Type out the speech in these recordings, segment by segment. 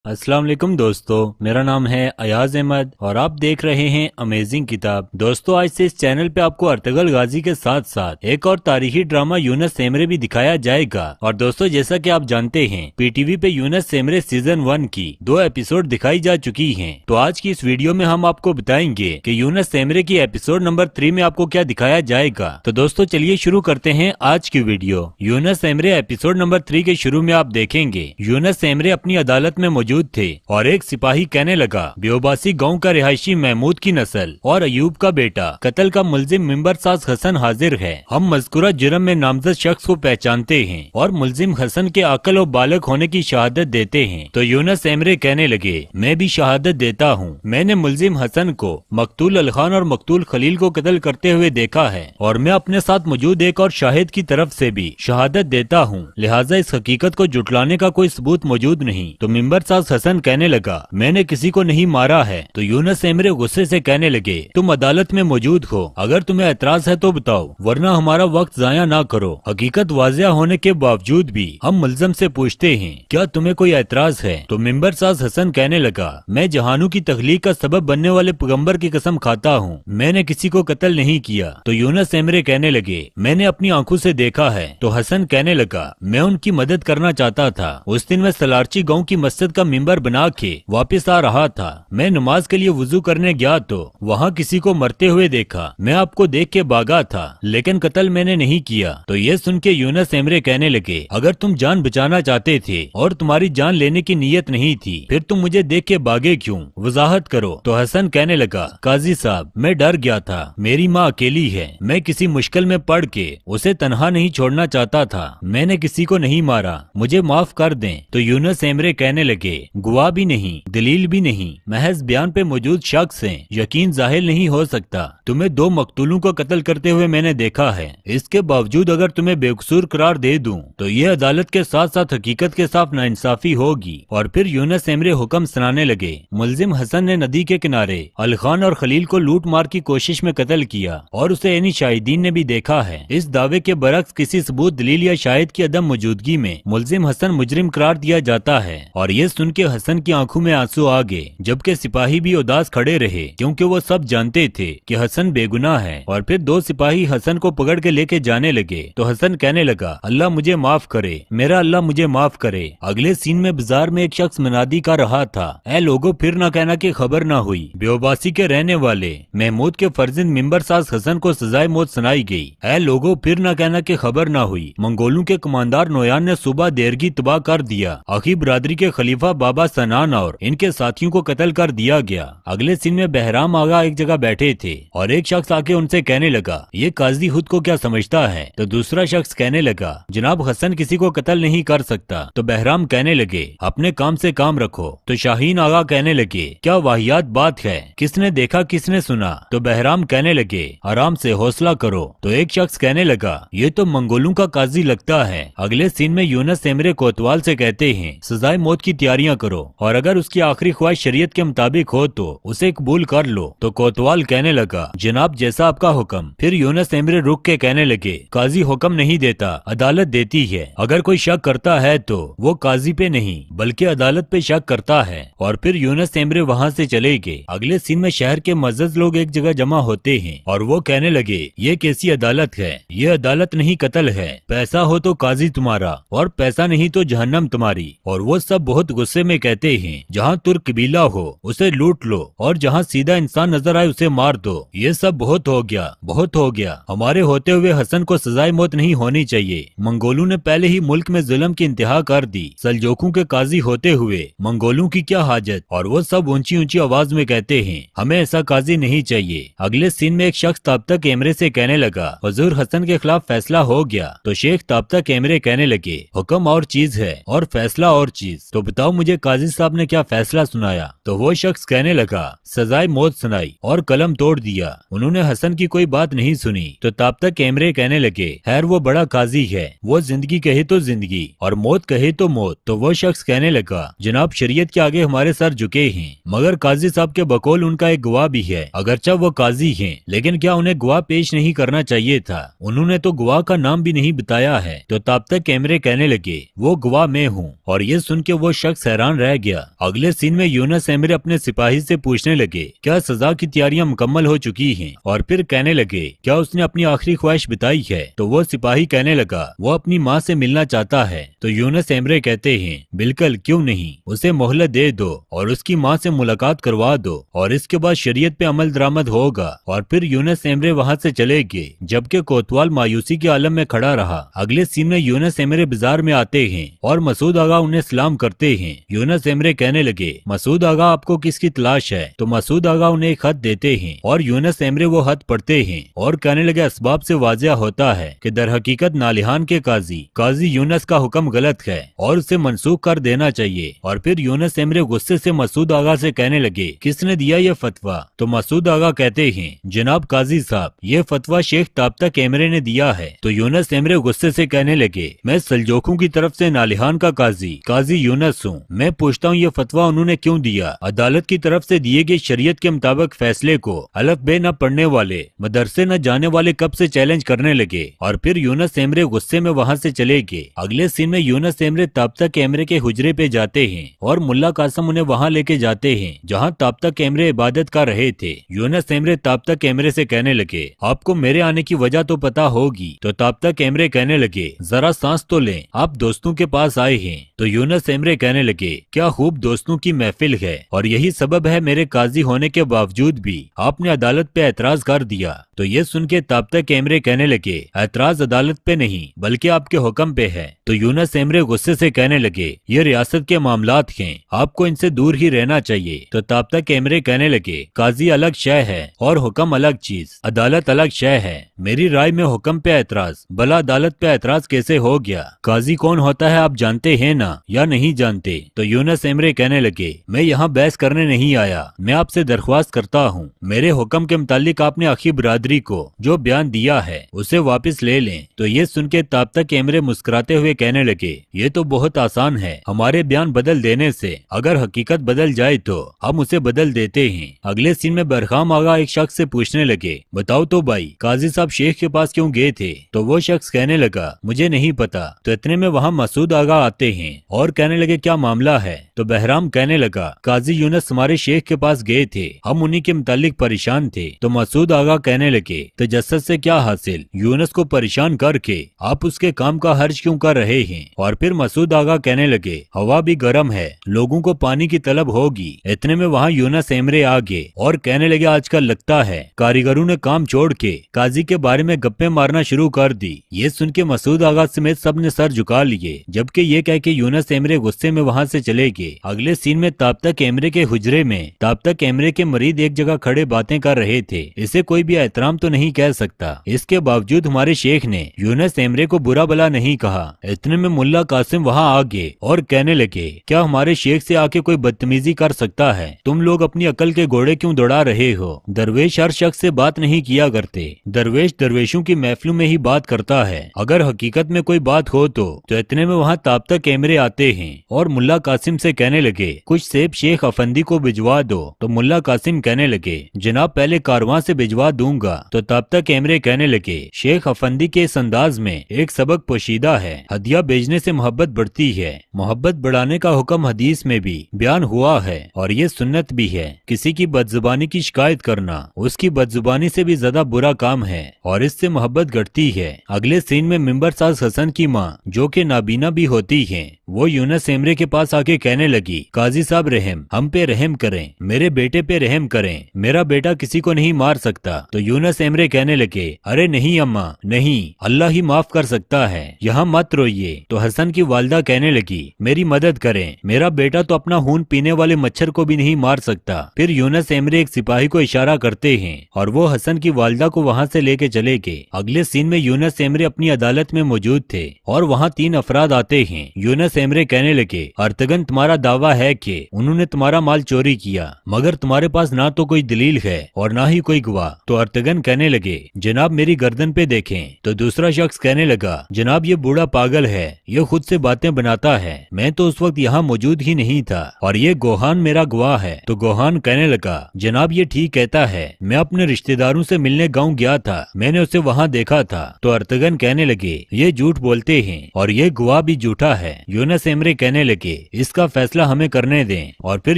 अस्सलाम वालेकुम दोस्तों, मेरा नाम है अयाज अहमद और आप देख रहे हैं अमेजिंग किताब। दोस्तों, आज से इस चैनल पे आपको अर्तगल गाजी के साथ साथ एक और तारीखी ड्रामा यूनुस सेमरे भी दिखाया जाएगा। और दोस्तों, जैसा कि आप जानते हैं, पीटीवी पे यूनुस सेमरे सीजन 1 की 2 एपिसोड दिखाई जा चुकी हैं। तो आज की इस वीडियो में हम आपको बताएंगे कि यूनुस सेमरे की एपिसोड नंबर 3 में आपको क्या दिखाया जाएगा। तो दोस्तों, चलिए शुरू करते हैं आज की video. Yunus Semre episode number 3 के शुरू में आप देखेंगे यूनुस सेमरे अपनी अदालत में मौजूद थे और एक सिपाही कहने लगा, बेओबासी गांव का रिहायशी महमूद की नस्ल और अयूब का बेटा कत्ल का मुलजिम मिंबर साज हसन हाजिर है। हम मज़कूरा जुर्म में नामजद शख्स को पहचानते हैं और मुलजिम हसन के अकल और बालग होने की शहादत देते हैं। तो यूनुस सेमरे कहने लगे, मैं भी शहादत देता हूँ। मैंने मुलजिम हसन को मकतूल अलखान और मकतूल खलील को कत्ल करते हुए देखा है और मैं अपने साथ मौजूद एक और शाहिद की तरफ से भी शहादत देता हूँ, लिहाजा इस हकीकत को जुटलाने का कोई सबूत मौजूद नहीं। तो मिंबर साज हसन कहने लगा, मैंने किसी को नहीं मारा है। तो यूनुस सेमरे गुस्से से कहने लगे, तुम अदालत में मौजूद हो, अगर तुम्हें एतराज है तो बताओ, वरना हमारा वक्त जाया ना करो। हकीकत वाजिया होने के बावजूद भी हम मुल्जम से पूछते हैं, क्या तुम्हें कोई एतराज है? तो मिंबर साज हसन कहने लगा, मैं जहानू की तखलीक का सबब बनने वाले पैगंबर की कसम खाता हूँ, मैंने किसी को कत्ल नहीं किया। तो यूनुस सेमरे कहने लगे, मैंने अपनी आंखों से देखा है। तो हसन कहने लगा, मैं उनकी मदद करना चाहता था। उस दिन मैं सलारची गाँव की मस्जिद का मिंबर बना के वापस आ रहा था। मैं नमाज के लिए वुजू करने गया तो वहाँ किसी को मरते हुए देखा। मैं आपको देख के भागा था, लेकिन कत्ल मैंने नहीं किया। तो ये सुन के यूनुस सेमरे कहने लगे, अगर तुम जान बचाना चाहते थे और तुम्हारी जान लेने की नीयत नहीं थी, फिर तुम मुझे देख के भागे क्यों? वजाहत करो। तो हसन कहने लगा, काजी साहब, मैं डर गया था। मेरी माँ अकेली है, मैं किसी मुश्किल में पड़ के उसे तनहा नहीं छोड़ना चाहता था। मैंने किसी को नहीं मारा, मुझे माफ कर दें। तो यूनुस सेमरे कहने लगे, गवाह भी नहीं, दलील भी नहीं, महज बयान पे मौजूद शख्स हैं, यकीन जाहिर नहीं हो सकता। तुम्हें 2 मकतूलों को कत्ल करते हुए मैंने देखा है। इसके बावजूद अगर तुम्हें बेकसूर करार दे दूं तो ये अदालत के साथ साथ हकीकत के साथ नाइंसाफी होगी। और फिर यूनुस सेमरे हुक्म सुनाने लगे, मुलजिम हसन ने नदी के किनारे अलखान और खलील को लूट मार की कोशिश में कत्ल किया और उसे यानी शाहिदीन ने भी देखा है। इस दावे के बरक्स किसी सबूत, दलील या शाहिद की अदम मौजूदगी में मुलजिम हसन मुजरिम करार दिया जाता है। और ये सुन के हसन की आंखों में आंसू आ गए, जबकि सिपाही भी उदास खड़े रहे, क्योंकि वो सब जानते थे कि हसन बेगुनाह है। और फिर 2 सिपाही हसन को पकड़ के लेके जाने लगे। तो हसन कहने लगा, अल्लाह मुझे माफ करे, मेरा अल्लाह मुझे माफ करे। अगले सीन में बाजार में एक शख्स मनादी कर रहा था, ऐ लोगों, फिर ना कहना कि खबर ना हुई। बेओबासी के रहने वाले महमूद के फर्जिंद मिंबर साज हसन को सजाए मौत सुनाई गई। ऐ लोगों, फिर ना कहना कि खबर ना हुई। मंगोलों के कमांडर नोयान ने सुबह देरगी तबाह कर दिया। आखी बरादरी के खलीफा बाबा सनान और इनके साथियों को कत्ल कर दिया गया। अगले सीन में बहराम आगा एक जगह बैठे थे और एक शख्स आके उनसे कहने लगा, ये काजी खुद को क्या समझता है? तो दूसरा शख्स कहने लगा, जनाब, हसन किसी को कत्ल नहीं कर सकता। तो बहराम कहने लगे, अपने काम से काम रखो। तो शाहीन आगा कहने लगे, क्या वाहियात बात है, किसने देखा किसने सुना? तो बहराम कहने लगे, आराम से हौसला करो। तो एक शख्स कहने लगा, ये तो मंगोलों का काजी लगता है। अगले सीन में यूनुस सेमरे कोतवाल से कहते हैं, सजाए मौत की तैयारियां करो और अगर उसकी आखिरी ख्वाहिश शरीयत के मुताबिक हो तो उसे कबूल कर लो। तो कोतवाल कहने लगा, जनाब, जैसा आपका हुक्म। फिर यूनुस सेमरे रुक के कहने लगे, काजी हुक्म नहीं देता, अदालत देती है। अगर कोई शक करता है तो वो काजी पे नहीं बल्कि अदालत पे शक करता है। और फिर यूनुस सेमरे वहाँ से चले गए। अगले सीन में शहर के मज़्ज़ज़ लोग एक जगह जमा होते हैं और वो कहने लगे, ये कैसी अदालत है? ये अदालत नहीं, कत्ल है। पैसा हो तो काजी तुम्हारा और पैसा नहीं तो जहन्नम तुम्हारी। और वो सब बहुत गुस्से में कहते हैं, जहाँ तुर्क कबीला हो उसे लूट लो और जहाँ सीधा इंसान नजर आए उसे मार दो। ये सब बहुत हो गया, बहुत हो गया। हमारे होते हुए हसन को सजाए मौत नहीं होनी चाहिए। मंगोलों ने पहले ही मुल्क में जुल्म की इंतहा कर दी, सल्जोकों के काजी होते हुए मंगोलों की क्या हाजत? और वो सब ऊंची ऊंची आवाज में कहते हैं, हमें ऐसा काजी नहीं चाहिए। अगले सीन में एक शख्स ताबता कैमरे से कहने लगा, हुजूर, हसन के खिलाफ फैसला हो गया। तो शेख ताबता कैमरे कहने लगे, हुक्म और चीज है और फैसला और चीज। तो बताओ मुझे, काजी साहब ने क्या फैसला सुनाया? तो वो शख्स कहने लगा, सजाए मौत सुनाई और कलम तोड़ दिया। उन्होंने हसन की कोई बात नहीं सुनी। तो ताबता कैमरे कहने लगे, खैर वो बड़ा काजी है, वो जिंदगी कहे तो जिंदगी और मौत कहे तो मौत। तो वो शख्स कहने लगा, जनाब, शरीयत के आगे हमारे सर झुके हैं, मगर काजी साहब के बकौल उनका एक गवाह भी है। अगरचा वो काजी हैं, लेकिन क्या उन्हें गवाह पेश नहीं करना चाहिए था? उन्होंने तो गवाह का नाम भी नहीं बताया है। तो ताबता कैमरे कहने लगे, वो गवाह मैं हूँ। और ये सुन के वो शख्स हैरान रह गया। अगले सीन में यूनुस एमरे अपने सिपाही से पूछने लगे क्या सजा की तैयारियां मुकम्मल हो चुकी हैं, और फिर कहने लगे क्या उसने अपनी आखिरी ख्वाहिश बिताई है। तो वो सिपाही कहने लगा वो अपनी माँ से मिलना चाहता है। तो यूनुस एमरे कहते हैं बिल्कुल, क्यों नहीं, उसे मोहलत दे दो और उसकी माँ से मुलाकात करवा दो और इसके बाद शरीयत पे अमल दरामद होगा। और फिर यूनुस एमरे वहाँ से चले गए, जबकि कोतवाल मायूसी के आलम में खड़ा रहा। अगले सीन में यूनुस एमरे बाजार में आते हैं और मसूद आगा उन्हें सलाम करते हैं। यूनुस एमरे कहने लगे मसूद आगा आपको किसकी तलाश है। तो मसूद आगा उन्हें एक खत देते हैं और यूनुस एमरे वो खत पढ़ते हैं और कहने लगे असबाब से वाजिया होता है कि दर हकीकत नालिहान के काजी यूनुस का हुक्म गलत है और उसे मनसूख कर देना चाहिए। और फिर यूनुस एमरे गुस्से से मसूद आगा से कहने लगे किसने दिया ये फतवा। तो मसूद आगा कहते हैं जनाब काजी साहब, ये फतवा शेख ताबतक एमरे ने दिया है। तो यूनुस एमरे गुस्से से कहने लगे मैं सल्जोखों की तरफ से नालिहान का काजी यूनुस हूँ। मैं पूछता हूँ ये फतवा उन्होंने क्यों दिया। अदालत की तरफ से दिए गए शरीयत के मुताबिक फैसले को अलग बे न पढ़ने वाले, मदरसे न जाने वाले कब से चैलेंज करने लगे। और फिर यूनुस एमरे गुस्से में वहाँ से चले गए। अगले सीन में यूनुस एमरे ताबतक एमरे के हुजरे पे जाते हैं और मुल्ला कासिम उन्हें वहाँ लेके जाते हैं जहाँ ताबतक एमरे इबादत कर रहे थे। यूनुस एमरे ताबतक एमरे से कहने लगे आपको मेरे आने की वजह तो पता होगी। तो ताबतक एमरे कहने लगे जरा सांस तो लें, आप दोस्तों के पास आए हैं। तो यूनुस एमरे कहने लगे क्या खूब दोस्तों की महफिल है और यही सबब है मेरे काजी होने के बावजूद भी आपने अदालत पे एतराज कर दिया। तो ये सुन के ताबतक एमरे कहने लगे एतराज अदालत पे नहीं बल्कि आपके हुक्म पे है। तो यूनुस एमरे गुस्से से कहने लगे ये रियासत के मामलात हैं, आपको इनसे दूर ही रहना चाहिए। तो ताबतक एमरे कहने लगे काजी अलग शय है और हुक्म अलग चीज, अदालत अलग शय है। मेरी राय में हुक्म पे एतराज भला अदालत पे एतराज कैसे हो गया। काजी कौन होता है आप जानते हैं ना, या नहीं जानते। तो यूनुस एमरे कहने लगे मैं यहाँ बहस करने नहीं आया, मैं आपसे दरख्वास्त करता हूँ मेरे हुक्म के मुतालिक आपने आखिर बिरादरी को जो बयान दिया है उसे वापस ले लें। तो ये सुन के ताबतक एमरे मुस्कुराते हुए कहने लगे ये तो बहुत आसान है, हमारे बयान बदल देने से अगर हकीकत बदल जाए तो हम उसे बदल देते हैं। अगले सीन में बरखाम आगा एक शख्स से पूछने लगे बताओ तो भाई काजी साहब शेख के पास क्यों गए थे। तो वो शख्स कहने लगा मुझे नहीं पता। तो इतने में वहाँ मसूद आगा आते हैं और कहने लगे क्या मामला है। तो बहराम कहने लगा काजी यूनुस हमारे शेख के पास गए थे, हम उन्हीं के मुतालिक परेशान थे। तो मसूद आगा कहने लगे तजस्सुस से क्या हासिल, यूनुस को परेशान करके आप उसके काम का हर्ज क्यों कर रहे हैं। और फिर मसूद आगा कहने लगे हवा भी गर्म है, लोगों को पानी की तलब होगी। इतने में वहाँ यूनुस एमरे आ गए और कहने लगे आजकल लगता है कारीगरों ने काम छोड़ के काजी के बारे में गप्पे मारना शुरू कर दी। ये सुन के मसूद आगा समेत सब ने सर झुका लिए, जबकि ये कह के यूनुस एमरे गुस्से में वहाँ से चले गए। अगले सीन में ताबतक एमरे के हुजरे में ताबतक एमरे के मरीद एक जगह खड़े बातें कर रहे थे। इसे कोई भी एहतराम तो नहीं कह सकता। इसके बावजूद हमारे शेख ने यूनुस एमरे को बुरा भला नहीं कहा। इतने में मुल्ला कासिम वहाँ आ गए और कहने लगे क्या हमारे शेख से आके कोई बदतमीजी कर सकता है, तुम लोग अपनी अकल के घोड़े क्यों दौड़ा रहे हो। दरवेश हर शख्स से बात नहीं किया करते, दरवेश दरवेशों की महफिलों में ही बात करता है, अगर हकीकत में कोई बात हो तो। इतने में वहाँ ताबतक एमरे आते हैं और मुल्ला कासिम से कहने लगे कुछ सेब शेख अफंदी को भिजवा दो। तो मुल्ला कासिम कहने लगे जनाब पहले कारवां से भिजवा दूंगा। तो ताबतक एमरे कहने लगे शेख अफंदी के इस अंदाज में एक सबक पोशीदा है, हदिया भेजने से मोहब्बत बढ़ती है, मोहब्बत बढ़ाने का हुक्म हदीस में भी बयान हुआ है और ये सुन्नत भी है। किसी की बदजुबानी की शिकायत करना उसकी बदजुबानी से भी ज्यादा बुरा काम है और इससे मोहब्बत घटती है। अगले सीन में मिंबर साज हसन की माँ जो कि नाबीना भी होती है वो यूनुस एमरे के पास आके कहने लगी काजी साहब रहम हम पे रहम करें, मेरे बेटे पे रहम करें, मेरा बेटा किसी को नहीं मार सकता। तो यूनुस एमरे कहने लगे अरे नहीं अम्मा नहीं, अल्लाह ही माफ कर सकता है, यहाँ मत रोइए। तो हसन की वालिदा कहने लगी मेरी मदद करें, मेरा बेटा तो अपना खून पीने वाले मच्छर को भी नहीं मार सकता। फिर यूनुस एमरे एक सिपाही को इशारा करते हैं और वो हसन की वालिदा को वहाँ से लेके चले गए। अगले सीन में यूनुस एमरे अपनी अदालत में मौजूद थे और वहाँ 3 अफराद आते हैं। यूनुस एमरे कहने लगे अर्तगन तुम्हारा दावा है कि उन्होंने तुम्हारा माल चोरी किया, मगर तुम्हारे पास ना तो कोई दलील है और ना ही कोई गवाह। तो अर्तगन कहने लगे जनाब मेरी गर्दन पे देखें। तो दूसरा शख्स कहने लगा जनाब ये बूढ़ा पागल पागल है, ये खुद से बातें बनाता है, मैं तो उस वक्त यहाँ मौजूद ही नहीं था और ये गोहान मेरा गवाह है। तो गोहान कहने लगा, जनाब ये ठीक कहता है, मैं अपने रिश्तेदारों से मिलने गाँव गया था, मैंने उसे वहाँ देखा था। तो अर्तगन कहने लगे, ये झूठ बोलते हैं और ये गवाह भी झूठा है। यूनुस एमरे कहने लगे, इसका फैसला हमें करने दें। और फिर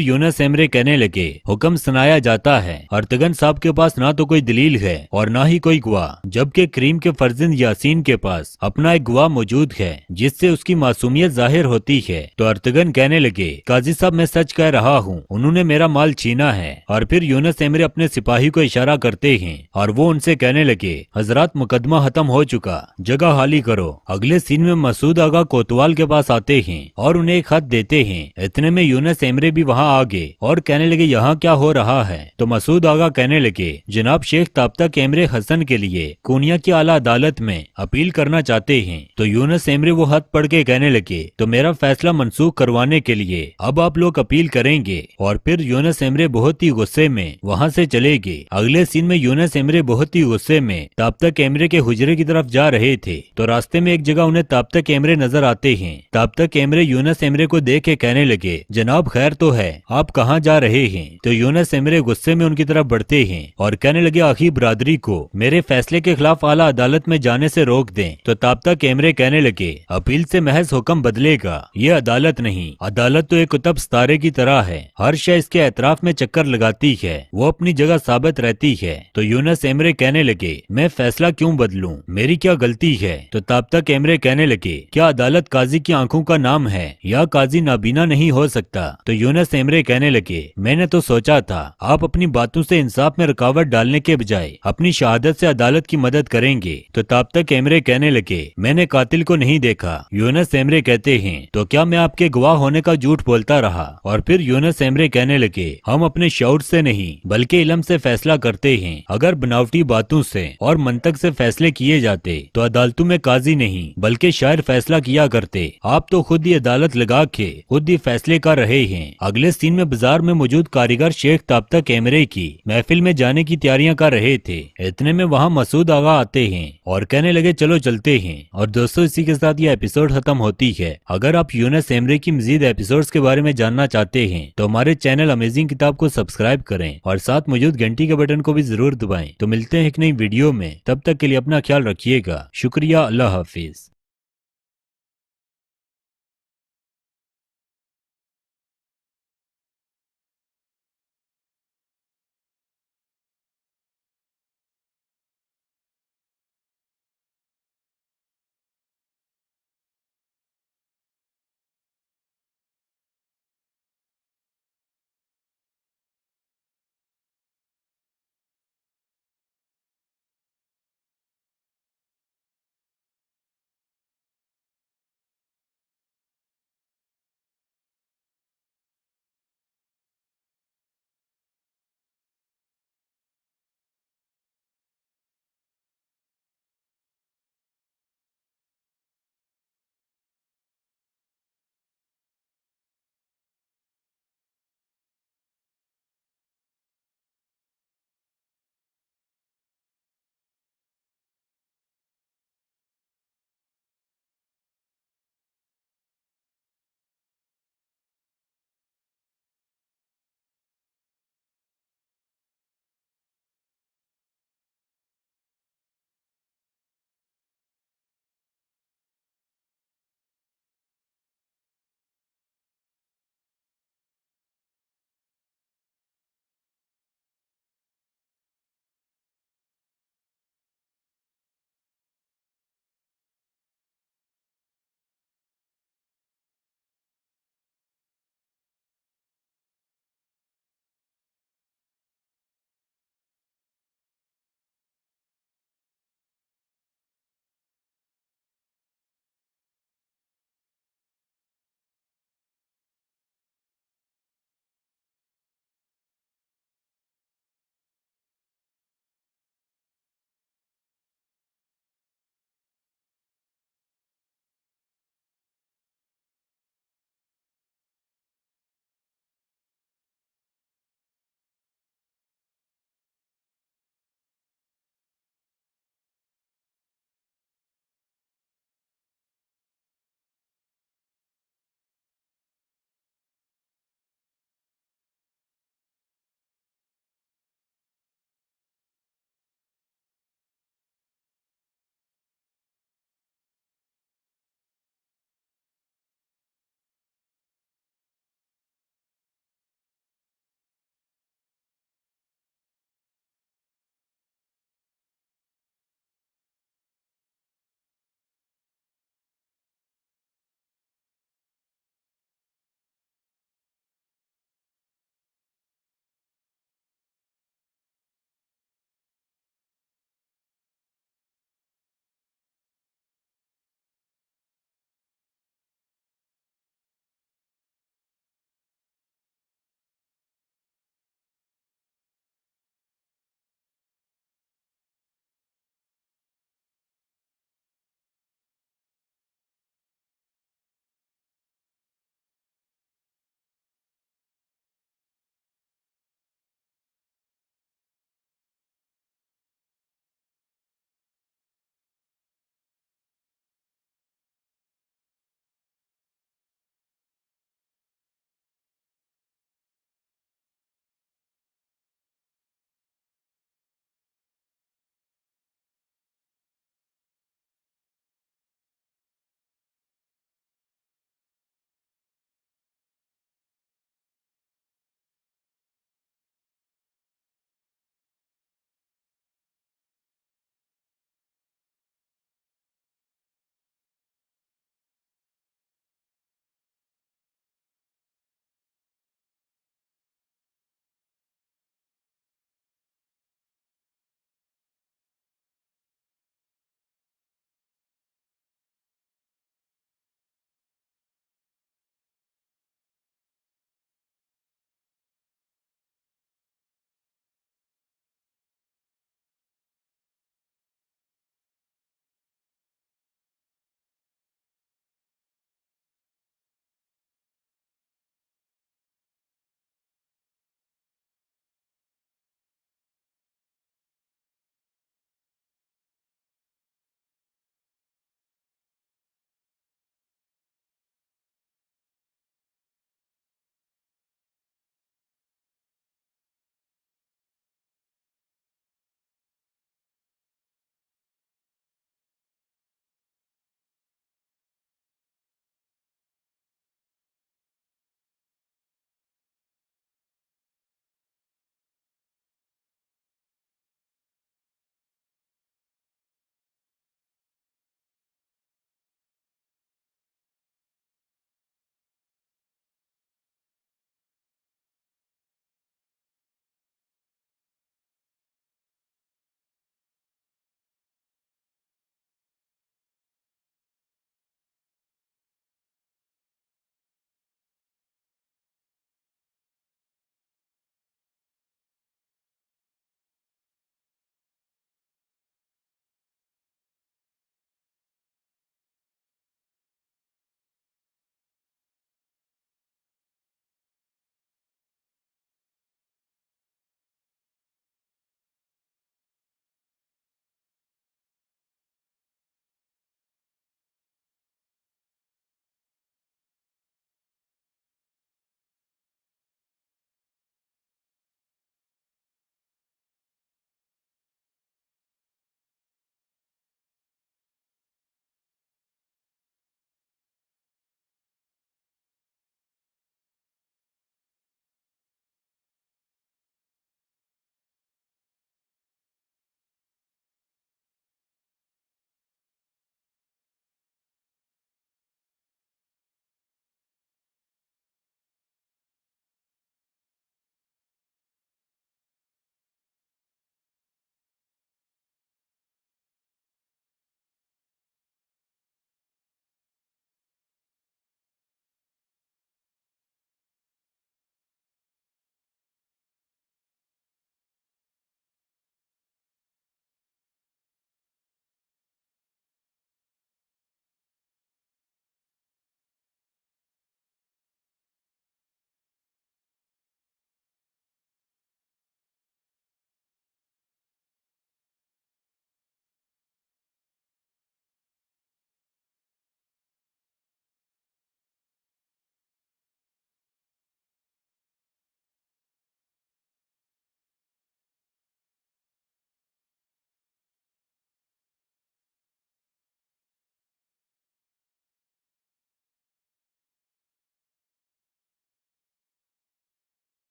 यूनुस एमरे कहने लगे, हुक्म सुनाया जाता है। अर्तगन साहब के पास ना तो कोई दलील है और ना ही कोई गवाह, जबकि करीम के फर्जंद यासीन के पास अपना एक गवाह मौजूद है जिससे उसकी मासूमियत जाहिर होती है। तो अर्तगन कहने लगे, काजी साहब मैं सच कह रहा हूँ, उन्होंने मेरा माल छीना है। और फिर यूनुस एमरे अपने सिपाही को इशारा करते हैं और वो उनसे कहने लगे, हजरात मुकदमा खत्म हो चुका, जगह खाली करो। अगले सीन में मसूद आगा कोतवाल के पास आते हैं और उन्हें एक खत देते हैं। इतने में यूनुस एमरे भी वहाँ आ गए और कहने लगे, यहाँ क्या हो रहा है। तो मसूद आगा कहने लगे, जनाब शेख ताबता एमरे हसन के लिए कोनिया की आला अदालत में अपील करना चाहते हैं। तो यूनुस एमरे वो खत पढ़ के कहने लगे, तो मेरा फैसला मनसूख करवाने के लिए अब आप लोग अपील करेंगे। और फिर यूनुस एमरे बहुत ही गुस्से में वहाँ से चले गए। अगले सीन में यूनुस एमरे बहुत ही गुस्से में ताबता एमरे के हुजरे की तरफ जा रहे थे। तो रास्ते में एक जगह उन्हें ताबता एमरे नजर आते हैं। ताबता एमरे यूनुस एमरे को देख के कहने लगे, जनाब खैर तो है, आप कहाँ जा रहे हैं। तो यूनुस एमरे गुस्से में उनकी तरफ बढ़ते हैं और कहने लगे, आखी बरादरी को मेरे फैसले के खिलाफ आला अदालत में जाने से रोक दें। तो ताबता एमरे कहने लगे, अपील से महज हुक्म बदलेगा, ये अदालत नहीं। अदालत तो एक कुतब सितारे की तरह है, हर शय इसके एतराफ में चक्कर लगाती है, वो अपनी जगह साबित रहती है। तो यूनुस एमरे कहने लगे, मैं फैसला क्यों बदलूं, मेरी क्या गलती है। तो ताबता एमरे कहने लगे, क्या अदालत काजी की आंखों का नाम है या काजी नाबीना नहीं हो सकता। तो यूनुस एमरे कहने लगे, मैंने तो सोचा था आप अपनी बातों से इंसाफ में रुकावट डालने के बजाय अपनी शहादत से अदालत की मदद करेंगे। तो ताबता एमरे कहने लगे, मैंने कातिल को नहीं देखा। यूनुस एमरे कहते हैं, तो क्या मैं आपके गवाह होने का झूठ बोलता रहा। और फिर यूनुस एमरे कहने लगे, हम अपने शऊर से नहीं बल्कि इल्म से फैसला करते हैं। अगर बनावटी बातों से और मंतक से फैसले किए जाते तो अदालतों में काजी नहीं बल्कि शायर फैसला किया करते। आप तो खुद ही अदालत लगा के खुद ही फैसले कर रहे हैं। अगले सीन में बाजार में मौजूद कारीगर शेख ताबता एमरे की महफिल में जाने की तैयारियां कर रहे थे। इतने में वहां मसूद आगा आते हैं और कहने लगे, चलो चलते हैं। और दोस्तों इसी के साथ ये एपिसोड खत्म होती है। अगर आप यूनुस एमरे की मजीद एपिसोड्स के बारे में जानना चाहते हैं तो हमारे चैनल अमेजिंग किताब को सब्सक्राइब करें और साथ मौजूद घंटी के बटन को भी जरूर दबाएं। तो मिलते हैं एक नई वीडियो में, तब तक के लिए अपना ख्याल रखिएगा। शुक्रिया, अल्लाह हाफिज।